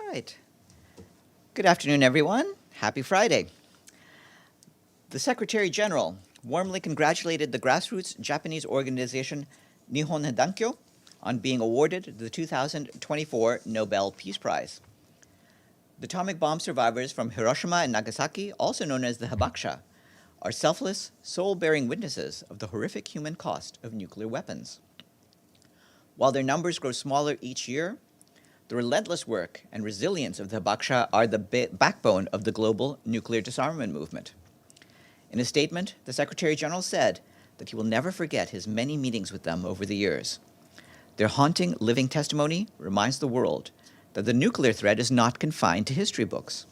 right. Good afternoon, everyone. Happy Friday. The Secretary General warmly congratulated the grassroots Japanese organization Nihon Hidankyo on being awarded the 2024 Nobel Peace Prize. The atomic bomb survivors from Hiroshima and Nagasaki, also known as the hibakusha, are selfless, soul-bearing witnesses of the horrific human cost of nuclear weapons. While their numbers grow smaller each year, the relentless work and resilience of the hibakusha are the backbone of the global nuclear disarmament movement. In a statement, the Secretary General said that he will never forget his many meetings with them over the years. Their haunting living testimony reminds the world that the nuclear threat is not confined to history books.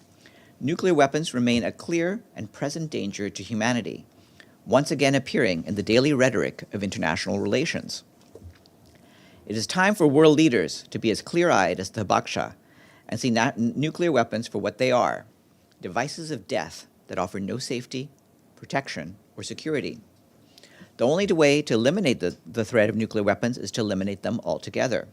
Nuclear weapons remain a clear and present danger to humanity, once again appearing in the daily rhetoric of international relations. It is time for world leaders to be as clear-eyed as the hibakusha and see nuclear weapons for what they are, devices of death that offer no safety, protection, or security. The only way to eliminate the threat of nuclear weapons is to eliminate them altogether.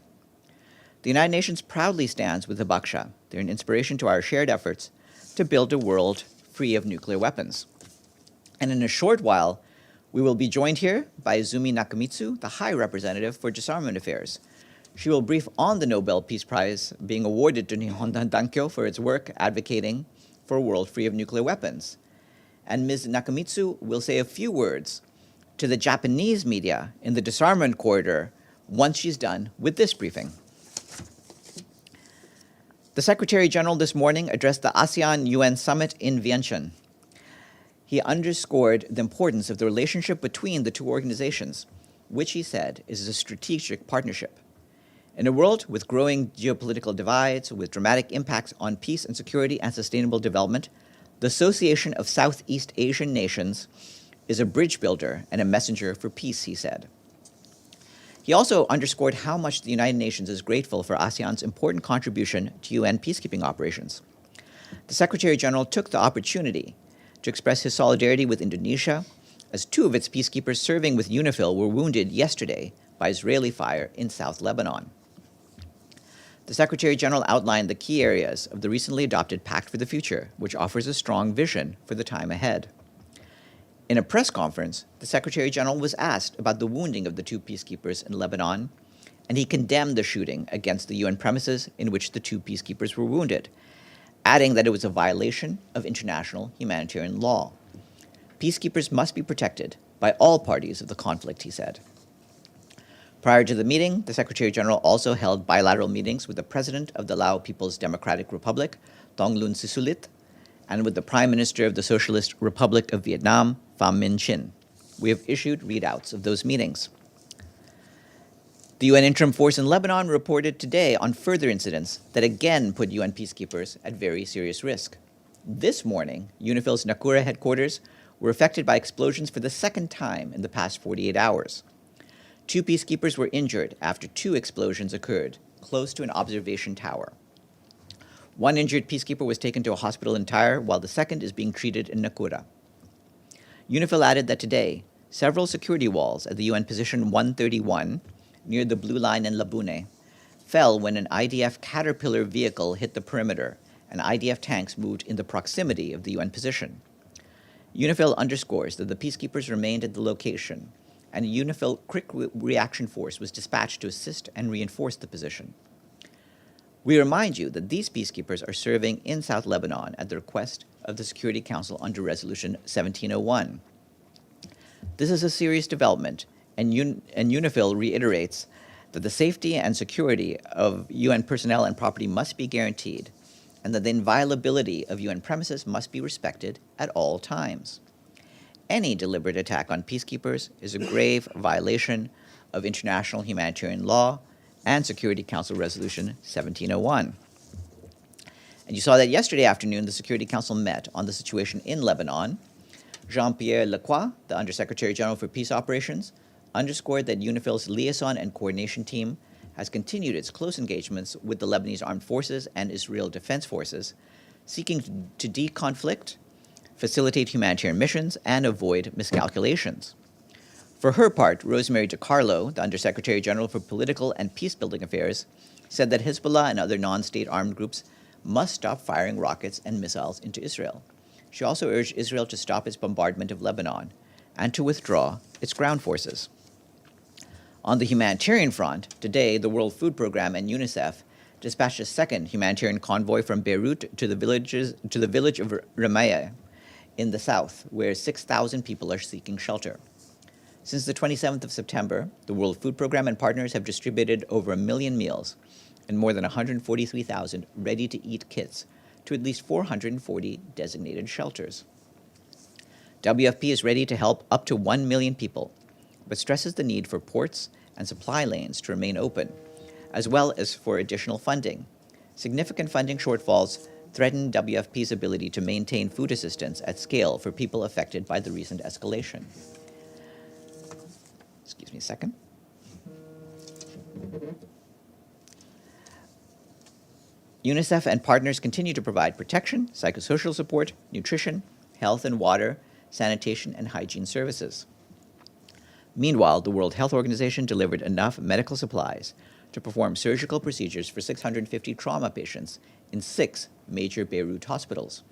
The United Nations proudly stands with the hibakusha. They're an inspiration to our shared efforts to build a world free of nuclear weapons. And in a short while, we will be joined here by Izumi Nakamitsu, the High Representative for Disarmament Affairs. She will brief on the Nobel Peace Prize being awarded to Nihon Hidankyo for its work advocating for a world free of nuclear weapons. And Ms. Nakamitsu will say a few words to the Japanese media in the disarmament corridor once she's done with this briefing. The Secretary General this morning addressed the ASEAN-UN summit in Vientiane. He underscored the importance of the relationship between the two organizations, which he said is a strategic partnership. In a world with growing geopolitical divides, with dramatic impacts on peace and security and sustainable development, the Association of Southeast Asian Nations is a bridge builder and a messenger for peace, he said. He also underscored how much the United Nations is grateful for ASEAN's important contribution to UN peacekeeping operations. The Secretary General took the opportunity to express his solidarity with Indonesia, as two of its peacekeepers serving with UNIFIL were wounded yesterday by Israeli fire in South Lebanon. The Secretary General outlined the key areas of the recently adopted Pact for the Future, which offers a strong vision for the time ahead. In a press conference, the Secretary General was asked about the wounding of the two peacekeepers in Lebanon, and he condemned the shooting against the UN premises in which the two peacekeepers were wounded, adding that it was a violation of international humanitarian law. Peacekeepers must be protected by all parties of the conflict, he said. Prior to the meeting, the Secretary General also held bilateral meetings with the President of the Lao People's Democratic Republic, Thongloun Sisulit, and with the Prime Minister of the Socialist Republic of Vietnam, Pham Minh Chinh. We have issued readouts of those meetings. The UN Interim Force in Lebanon reported today on further incidents that again put UN peacekeepers at very serious risk. This morning, UNIFIL's Nakura headquarters were affected by explosions for the second time in the past 48 hours. Two peacekeepers were injured after two explosions occurred close to an observation tower. One injured peacekeeper was taken to a hospital in Tyre, while the second is being treated in Nakura. UNIFIL added that today, several security walls at the UN Position 131 near the Blue Line in Labune, fell when an IDF Caterpillar vehicle hit the perimeter and IDF tanks moved in the proximity of the UN position. UNIFIL underscores that the peacekeepers remained at the location, and a UNIFIL quick reaction force was dispatched to assist and reinforce the position. We remind you that these peacekeepers are serving in South Lebanon at the request of the Security Council under Resolution 1701. This is a serious development, and UNIFIL reiterates that the safety and security of UN personnel and property must be guaranteed, and that the inviolability of UN premises must be respected at all times. Any deliberate attack on peacekeepers is a grave violation of international humanitarian law and Security Council Resolution 1701. And you saw that yesterday afternoon, the Security Council met on the situation in Lebanon. Jean-Pierre Lacroix, the Undersecretary General for Peace Operations, underscored that UNIFIL's liaison and coordination team has continued its close engagements with the Lebanese Armed Forces and Israel Defense Forces, seeking to deconflict, facilitate humanitarian missions, and avoid miscalculations. For her part, Rosemary DiCarlo, the Undersecretary General for Political and Peacebuilding Affairs, said that Hezbollah and other non-state armed groups must stop firing rockets and missiles into Israel. She also urged Israel to stop its bombardment of Lebanon and to withdraw its ground forces. On the humanitarian front, today, the World Food Programme and UNICEF dispatched a second humanitarian convoy from Beirut to the village of Ramaya in the south, where 6,000 people are seeking shelter. Since the 27th of September, the World Food Programme and partners have distributed over 1 million meals and more than 143,000 ready-to-eat kits to at least 440 designated shelters. WFP is ready to help up to 1 million people, but stresses the need for ports and supply lanes to remain open, as well as for additional funding. Significant funding shortfalls threaten WFP's ability to maintain food assistance at scale for people affected by the recent escalation. Excuse me a second. UNICEF and partners continue to provide protection, psychosocial support, nutrition, health and water, sanitation, and hygiene services. Meanwhile, the World Health Organization delivered enough medical supplies to perform surgical procedures for 650 trauma patients in 6 major Beirut hospitals.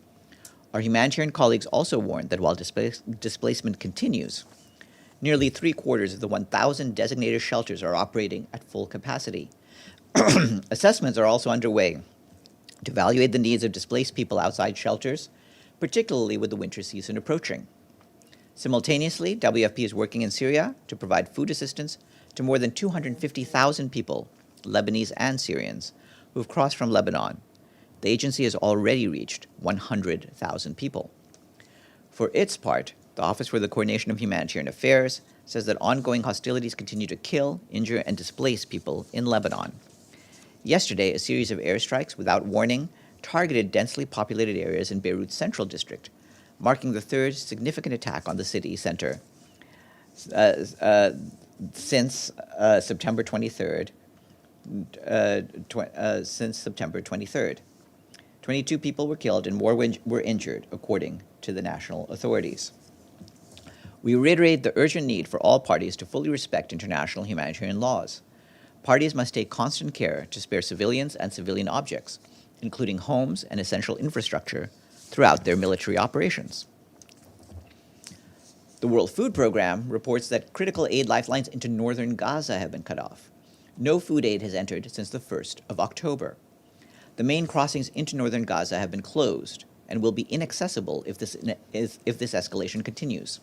Our humanitarian colleagues also warned that while displacement continues, nearly 3/4 of the 1,000 designated shelters are operating at full capacity. Assessments are also underway to evaluate the needs of displaced people outside shelters, particularly with the winter season approaching. Simultaneously, WFP is working in Syria to provide food assistance to more than 250,000 people, Lebanese and Syrians, who have crossed from Lebanon. The agency has already reached 100,000 people. For its part, the Office for the Coordination of Humanitarian Affairs says that ongoing hostilities continue to kill, injure, and displace people in Lebanon. Yesterday, a series of airstrikes without warning targeted densely populated areas in Beirut's central district, marking the third significant attack on the city center since September 23rd. 22 people were killed and more were injured, according to the national authorities. We reiterate the urgent need for all parties to fully respect international humanitarian laws. Parties must take constant care to spare civilians and civilian objects, including homes and essential infrastructure, throughout their military operations. The World Food Programme reports that critical aid lifelines into northern Gaza have been cut off. No food aid has entered since the 1st of October. The main crossings into northern Gaza have been closed and will be inaccessible if this escalation continues.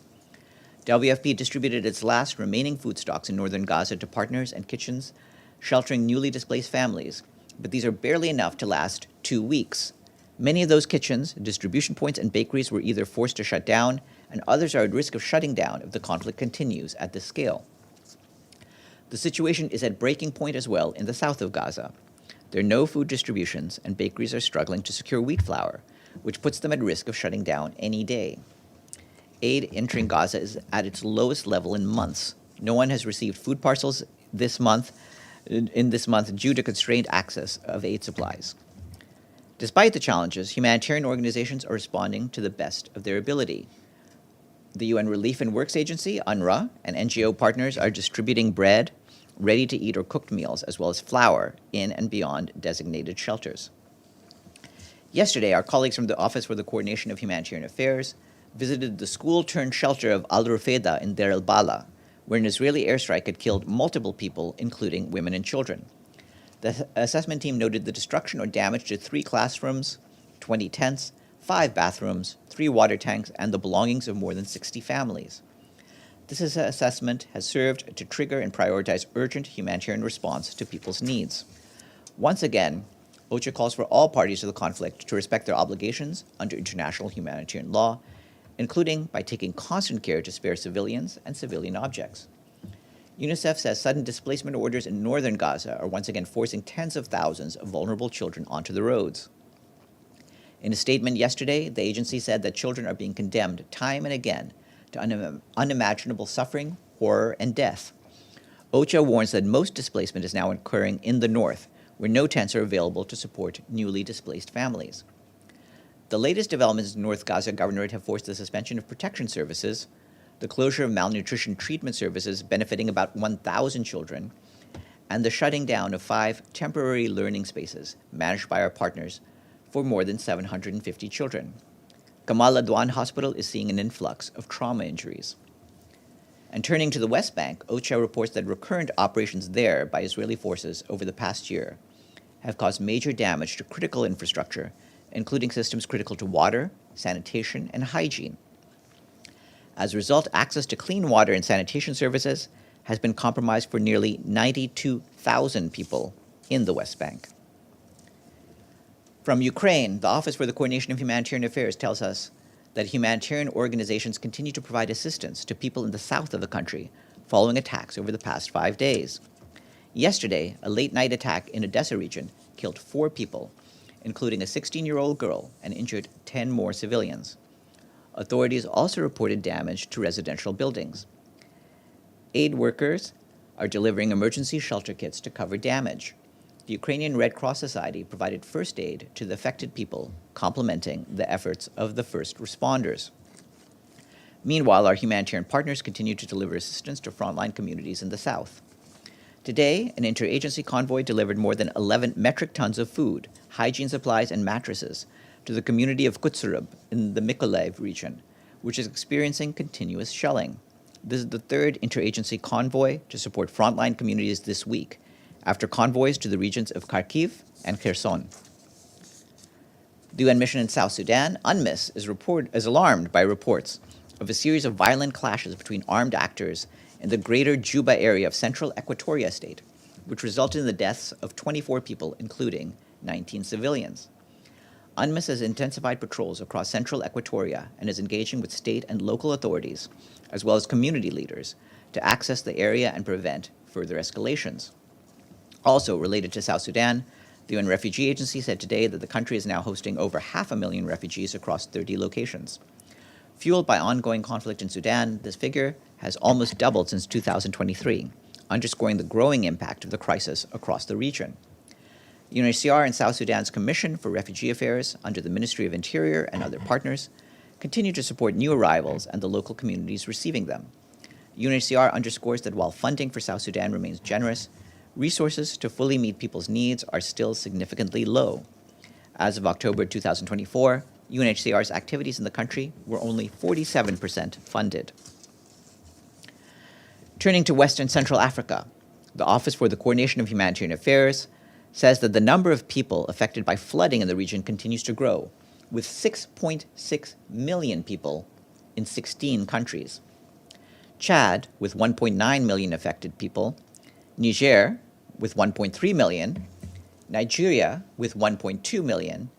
WFP distributed its last remaining food stocks in northern Gaza to partners and kitchens sheltering newly displaced families, but these are barely enough to last 2 weeks. Many of those kitchens, distribution points, and bakeries were either forced to shut down, and others are at risk of shutting down if the conflict continues at this scale. The situation is at breaking point as well in the south of Gaza. There are no food distributions, and bakeries are struggling to secure wheat flour, which puts them at risk of shutting down any day. Aid entering Gaza is at its lowest level in months. No one has received food parcels this month due to constrained access of aid supplies. Despite the challenges, humanitarian organizations are responding to the best of their ability. The UN Relief and Works Agency, UNRWA, and NGO partners are distributing bread, ready-to-eat or cooked meals, as well as flour in and beyond designated shelters. Yesterday, our colleagues from the Office for the Coordination of Humanitarian Affairs visited the school-turned-shelter of Al-Rufeda in Deir el-Bala, where an Israeli airstrike had killed multiple people, including women and children. The assessment team noted the destruction or damage to 3 classrooms, 20 tents, 5 bathrooms, 3 water tanks, and the belongings of more than 60 families. This assessment has served to trigger and prioritize urgent humanitarian response to people's needs. Once again, OCHA calls for all parties to the conflict to respect their obligations under international humanitarian law, including by taking constant care to spare civilians and civilian objects. UNICEF says sudden displacement orders in northern Gaza are once again forcing tens of thousands of vulnerable children onto the roads. In a statement yesterday, the agency said that children are being condemned time and again to unimaginable suffering, horror, and death. OCHA warns that most displacement is now occurring in the north, where no tents are available to support newly displaced families. The latest developments in North Gaza Governorate have forced the suspension of protection services, the closure of malnutrition treatment services benefiting about 1,000 children, and the shutting down of 5 temporary learning spaces managed by our partners for more than 750 children. Kamal Adwan Hospital is seeing an influx of trauma injuries. And turning to the West Bank, OCHA reports that recurrent operations there by Israeli forces over the past year have caused major damage to critical infrastructure, including systems critical to water, sanitation, and hygiene. As a result, access to clean water and sanitation services has been compromised for nearly 92,000 people in the West Bank. From Ukraine, the Office for the Coordination of Humanitarian Affairs tells us that humanitarian organizations continue to provide assistance to people in the south of the country following attacks over the past 5 days. Yesterday, a late-night attack in Odessa region killed 4 people, including a 16-year-old girl, and injured 10 more civilians. Authorities also reported damage to residential buildings. Aid workers are delivering emergency shelter kits to cover damage. The Ukrainian Red Cross Society provided first aid to the affected people, complementing the efforts of the first responders. Meanwhile, our humanitarian partners continue to deliver assistance to frontline communities in the south. Today, an interagency convoy delivered more than 11 metric tons of food, hygiene supplies, and mattresses to the community of Kutsurub in the Mykolaiv region, which is experiencing continuous shelling. This is the third interagency convoy to support frontline communities this week, after convoys to the regions of Kharkiv and Kherson. The UN mission in South Sudan, UNMISS, is alarmed by reports of a series of violent clashes between armed actors in the greater Juba area of central Equatoria state, which resulted in the deaths of 24 people, including 19 civilians. UNMISS has intensified patrols across central Equatoria and is engaging with state and local authorities, as well as community leaders, to access the area and prevent further escalations. Also related to South Sudan, the UN Refugee Agency said today that the country is now hosting over 500,000 refugees across 30 locations. Fueled by ongoing conflict in Sudan, this figure has almost doubled since 2023, underscoring the growing impact of the crisis across the region. UNHCR and South Sudan's Commission for Refugee Affairs, under the Ministry of Interior and other partners, continue to support new arrivals and the local communities receiving them. UNHCR underscores that while funding for South Sudan remains generous, resources to fully meet people's needs are still significantly low. As of October 2024, UNHCR's activities in the country were only 47% funded. Turning to West and Central Africa, the Office for the Coordination of Humanitarian Affairs says that the number of people affected by flooding in the region continues to grow, with 6.6 million people in 16 countries. Chad, with 1.9 million affected people, Niger, with 1.3 million, Nigeria, with 1.2 million,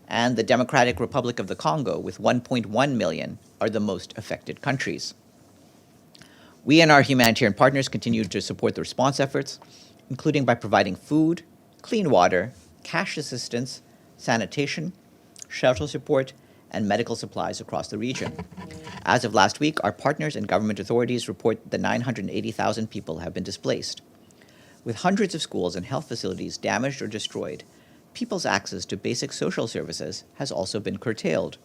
and the Democratic Republic of the Congo, with 1.1 million, are the most affected countries. We and our humanitarian partners continue to support the response efforts, including by providing food, clean water, cash assistance, sanitation, shelter support, and medical supplies across the region. As of last week, our partners and government authorities report that 980,000 people have been displaced. With hundreds of schools and health facilities damaged or destroyed, people's access to basic social services has also been curtailed.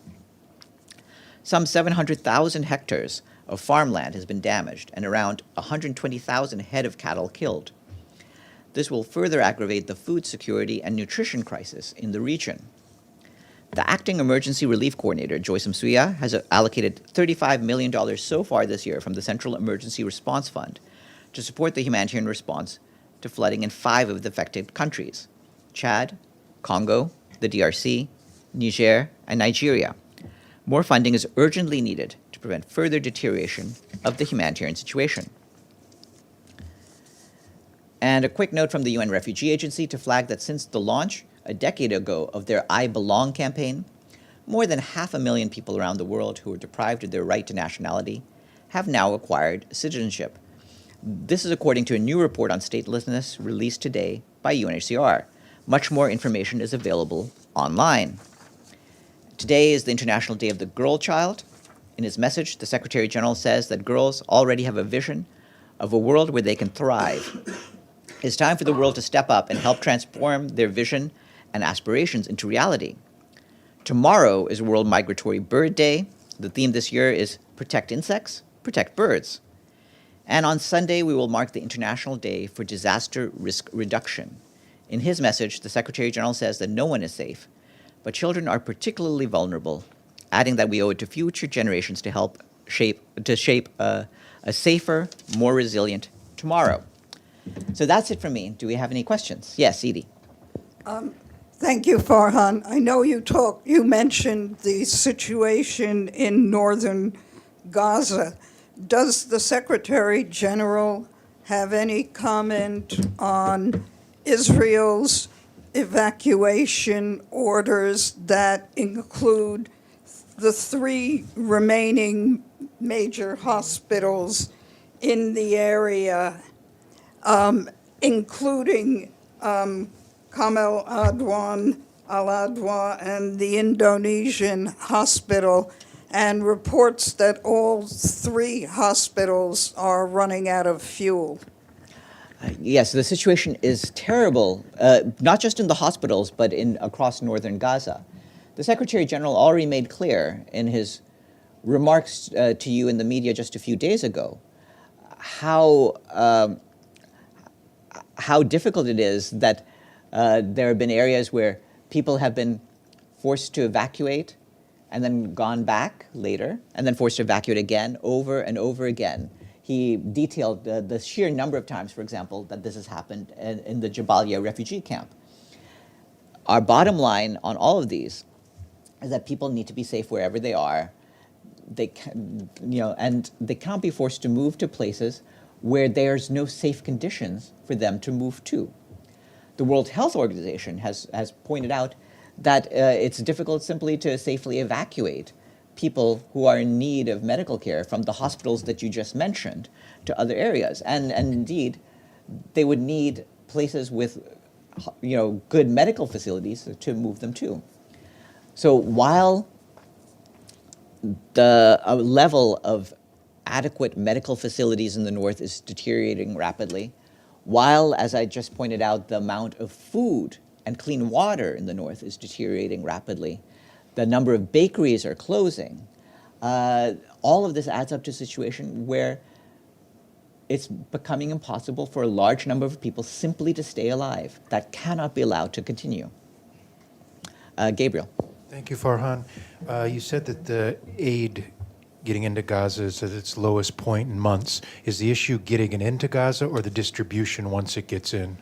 Some 700,000 hectares of farmland has been damaged and around 120,000 head of cattle killed. This will further aggravate the food security and nutrition crisis in the region. The Acting Emergency Relief Coordinator, Joyce Msuya, has allocated $35 million so far this year from the Central Emergency Response Fund to support the humanitarian response to flooding in 5 of the affected countries: Chad, Congo, the DRC, Niger, and Nigeria. More funding is urgently needed to prevent further deterioration of the humanitarian situation. And a quick note from the UN Refugee Agency to flag that since the launch a decade ago of their I Belong campaign, more than 500,000 people around the world who were deprived of their right to nationality have now acquired citizenship. This is according to a new report on statelessness released today by UNHCR. Much more information is available online. Today is the International Day of the Girl Child. In his message, the Secretary General says that girls already have a vision of a world where they can thrive. It's time for the world to step up and help transform their vision and aspirations into reality. Tomorrow is World Migratory Bird Day. The theme this year is Protect Insects, Protect Birds. And on Sunday, we will mark the International Day for Disaster Risk Reduction. In his message, the Secretary General says that no one is safe, but children are particularly vulnerable, adding that we owe it to future generations to help shape a safer, more resilient tomorrow. So that's it from me. Do we have any questions? Yes, Edie. Thank you, Farhan. I know you mentioned the situation in northern Gaza. Does the Secretary General have any comment on Israel's evacuation orders that include the 3 remaining major hospitals in the area, including Kamal Adwan, Al-Adwa, and the Indonesian hospital, and reports that all 3 hospitals are running out of fuel? Yes, the situation is terrible, not just in the hospitals, but across northern Gaza. The Secretary General already made clear in his remarks to you in the media just a few days ago how difficult it is that there have been areas where people have been forced to evacuate and then gone back later, and then forced to evacuate again, over and over again. He detailed the sheer number of times, for example, that this has happened in the Jabalia refugee camp. Our bottom line on all of these is that people need to be safe wherever they are. And they can't be forced to move to places where there's no safe conditions for them to move to. The World Health Organization has pointed out that it's difficult simply to safely evacuate people who are in need of medical care from the hospitals that you just mentioned to other areas. And indeed, they would need places with good medical facilities to move them to. So while the level of adequate medical facilities in the north is deteriorating rapidly, while, as I just pointed out, the amount of food and clean water in the north is deteriorating rapidly, the number of bakeries are closing, all of this adds up to a situation where it's becoming impossible for a large number of people simply to stay alive. That cannot be allowed to continue. Gabriel. Thank you, Farhan. You said that the aid getting into Gaza is at its lowest point in months. Is the issue getting it into Gaza or the distribution once it gets in?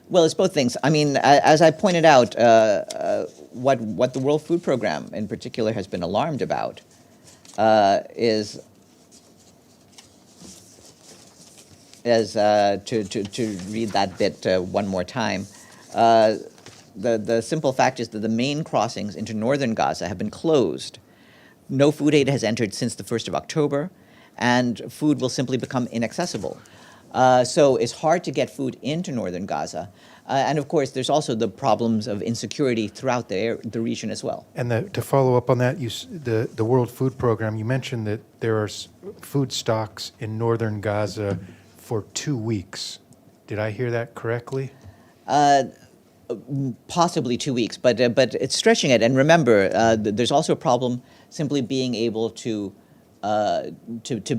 Well, it's both things. I mean, as I pointed out, what the World Food Program in particular has been alarmed about is to read that bit one more time. The simple fact is that the main crossings into northern Gaza have been closed. No food aid has entered since the 1st of October, and food will simply become inaccessible. So it's hard to get food into northern Gaza. And of course, there's also the problems of insecurity throughout the region as well. And to follow up on that, the World Food Program, you mentioned that there are food stocks in northern Gaza for 2 weeks. Did I hear that correctly? Possibly 2 weeks, but it's stretching it. And remember, there's also a problem simply being able to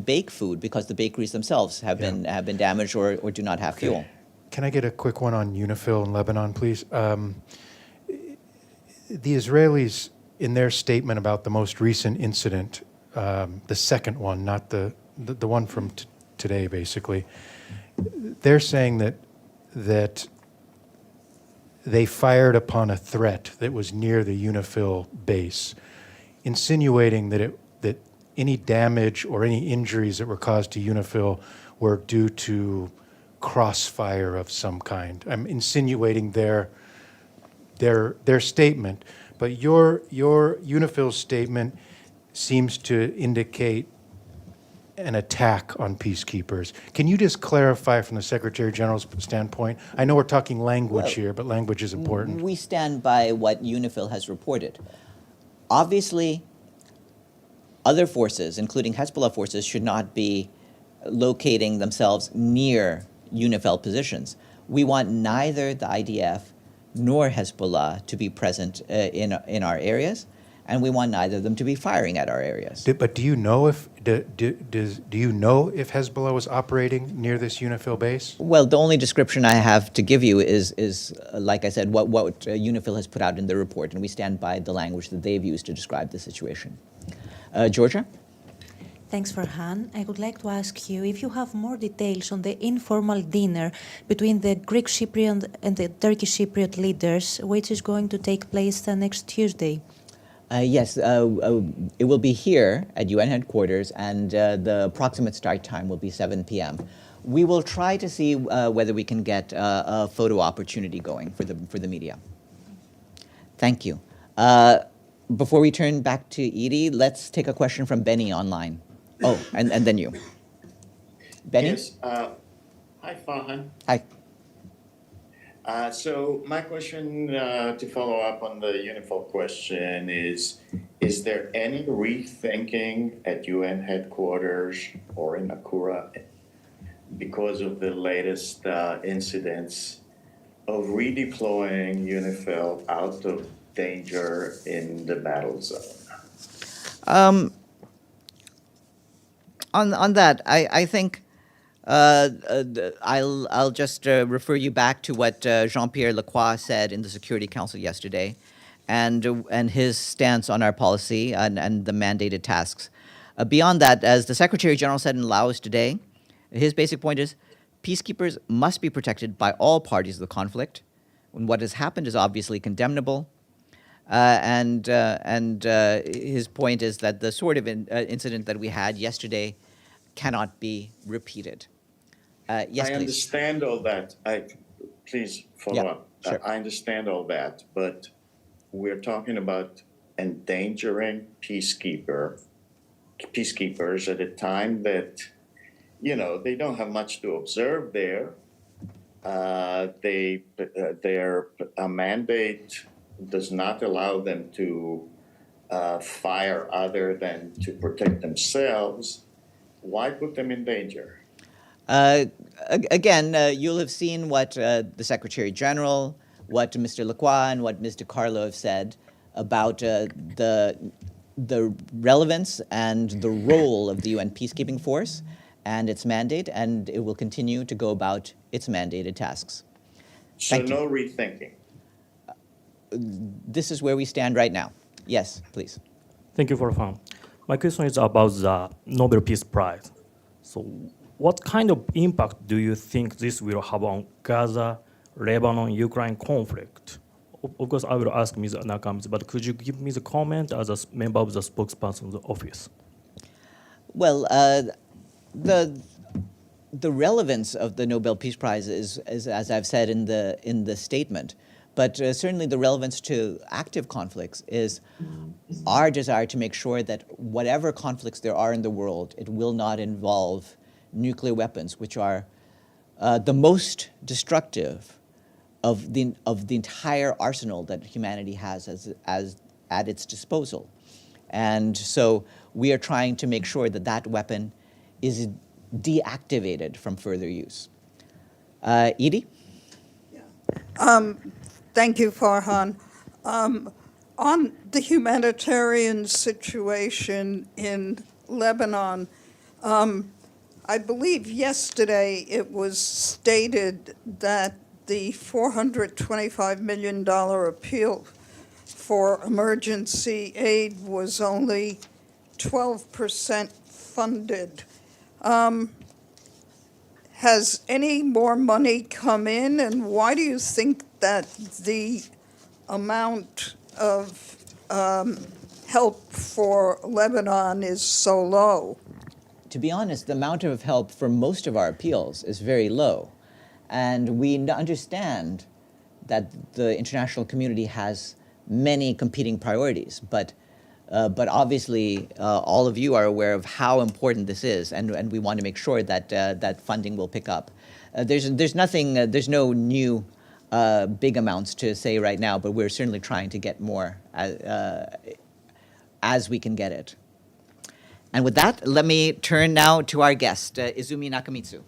bake food because the bakeries themselves have been damaged or do not have fuel. Can I get a quick one on UNIFIL in Lebanon, please? The Israelis, in their statement about the most recent incident, the second one, not the one from today, basically, they're saying that they fired upon a threat that was near the UNIFIL base, insinuating that any damage or any injuries that were caused to UNIFIL were due to crossfire of some kind. I'm insinuating their statement, but your UNIFIL statement seems to indicate an attack on peacekeepers. Can you just clarify from the Secretary General's standpoint? I know we're talking language here, but language is important. We stand by what UNIFIL has reported. Obviously, other forces, including Hezbollah forces, should not be locating themselves near UNIFIL positions. We want neither the IDF nor Hezbollah to be present in our areas, and we want neither of them to be firing at our areas. But do you know if Hezbollah was operating near this UNIFIL base? Well, the only description I have to give you is like I said, what UNIFIL has put out in the report, and we stand by the language that they've used to describe the situation. Georgia? Thanks, Farhan. I would like to ask you if you have more details on the informal dinner between the Greek Cypriot and the Turkish Cypriot leaders, which is going to take place next Tuesday. Yes, it will be here at UN headquarters, and the approximate start time will be 7 p.m. We will try to see whether we can get a photo opportunity going for the media. Thank you. Before we turn back to Edie, let's take a question from Benny online. Oh, and then you. Benny? Yes. Hi, Farhan. Hi. So my question to follow up on the UNIFIL question is there any rethinking at UN headquarters or in Akura because of the latest incidents of redeploying UNIFIL out of danger in the battle zone? On that, I think I'll just refer you back to what Jean-Pierre Lacroix said in the Security Council yesterday, and his stance on our policy and the mandated tasks. Beyond that, as the Secretary General said in Laos today, his basic point is peacekeepers must be protected by all parties of the conflict. When what has happened is obviously condemnable. And his point is that the sort of incident that we had yesterday cannot be repeated. Yes, I please. understand all that. Please follow up. Sure. I understand all that, but we're talking about endangering peacekeepers at a time that, they don't have much to observe there. Their mandate does not allow them to fire other than to protect themselves. Why put them in danger? Again, you'll have seen what the Secretary General, what Mr. Lacroix, and what Ms. DiCarlo have said about the relevance and the role of the UN peacekeeping force and its mandate, and it will continue to go about its mandated tasks. So Thank you. no rethinking. This is where we stand right now. Yes, please. Thank you, Farhan. My question is about the Nobel Peace Prize. So what kind of impact do you think this will have on Gaza, Lebanon, Ukraine conflict? Of course, I will ask Ms. Nakamitsu, but could you give me the comment as a member of the spokesperson's office? Well, the relevance of the Nobel Peace Prize is as I've said in the statement, but certainly the relevance to active conflicts is our desire to make sure that whatever conflicts there are in the world, it will not involve nuclear weapons, which are the most destructive of the entire arsenal that humanity has as at its disposal. And so we are trying to make sure that that weapon is deactivated from further use. Edie? Thank you, Farhan. On the humanitarian situation in Lebanon, I believe yesterday it was stated that the $425 million appeal for emergency aid was only 12% funded. Has any more money come in, and why do you think that the amount of help for Lebanon is so low? To be honest, the amount of help for most of our appeals is very low. And we understand that the international community has many competing priorities, but obviously all of you are aware of how important this is, and we want to make sure that that funding will pick up. There's no new big amounts to say right now, but we're certainly trying to get more as we can get it. And with that, let me turn now to our guest, Izumi Nakamitsu.